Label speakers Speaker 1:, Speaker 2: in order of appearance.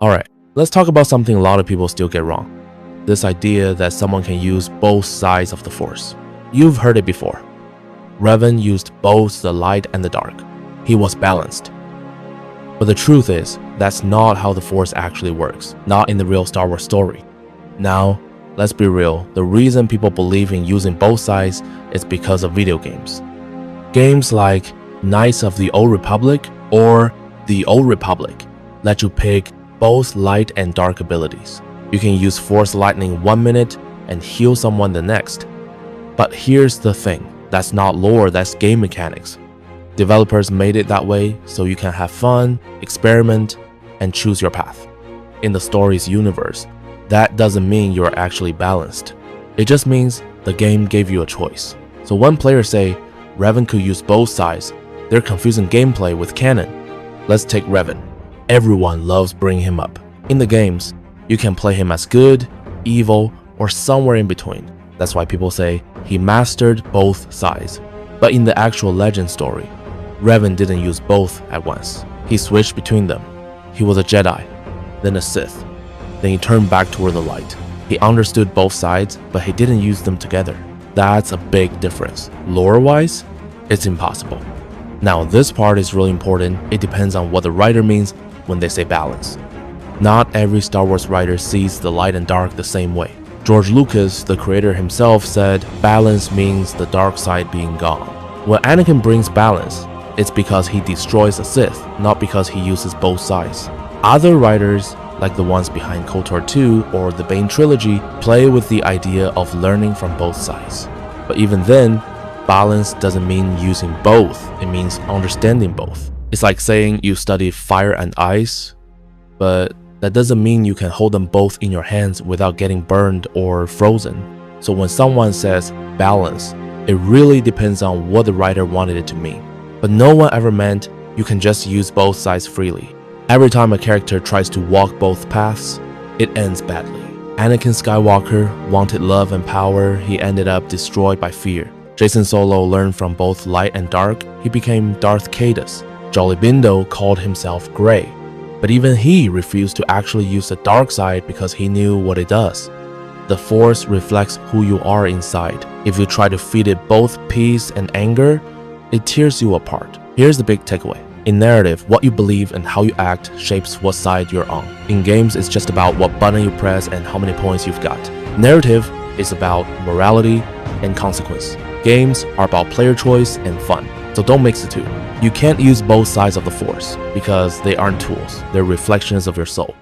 Speaker 1: Alright, let's talk about something a lot of people still get wrong. This idea that someone can use both sides of the Force. You've heard it before. Revan used both the light and the dark. He was balanced. But the truth is, that's not how the Force actually works, not in the real Star Wars story. Now, let's be real, the reason people believe in using both sides is because of video games. Games like Knights of the Old Republic or The Old Republic let you pick both light and dark abilities. You can use Force Lightning 1 minute and heal someone the next. But here's the thing, that's not lore, that's game mechanics. Developers made it that way so you can have fun, experiment, and choose your path. In the story's universe, that doesn't mean you're actually balanced. It just means the game gave you a choice. So when players say Revan could use both sides, they're confusing gameplay with canon. Let's take Revan. Everyone loves bringing him up. In the games, you can play him as good, evil, or somewhere in between. That's why people say he mastered both sides. But in the actual legend story, Revan didn't use both at once. He switched between them. He was a Jedi, then a Sith. Then he turned back toward the light. He understood both sides, but he didn't use them together. That's a big difference. Lore-wise, it's impossible. Now, this part is really important. It depends on what the writer means when they say balance. Not every Star Wars writer sees the light and dark the same way. George Lucas, the creator himself, said balance means the dark side being gone. When Anakin brings balance, it's because he destroys the Sith, not because he uses both sides. Other writers, like the ones behind KOTOR 2 or the Bane trilogy, play with the idea of learning from both sides. But even then, balance doesn't mean using both, it means understanding both. It's like saying you study fire and ice, but that doesn't mean you can hold them both in your hands without getting burned or frozen. So when someone says balance, it really depends on what the writer wanted it to mean. But no one ever meant you can just use both sides freely. Every time a character tries to walk both paths, it ends badly. Anakin Skywalker wanted love and power, he ended up destroyed by fear. Jason Solo learned from both light and dark, he became Darth Caedus. Jolly Bindo called himself Grey, but even he refused to actually use the dark side because he knew what it does. The Force reflects who you are inside. If you try to feed it both peace and anger, it tears you apart. Here's the big takeaway. In narrative, what you believe and how you act shapes what side you're on. In games, it's just about what button you press and how many points you've got. Narrative is about morality and consequence. Games are about player choice and fun, so don't mix the two. You can't use both sides of the Force because they aren't tools, they're reflections of your soul.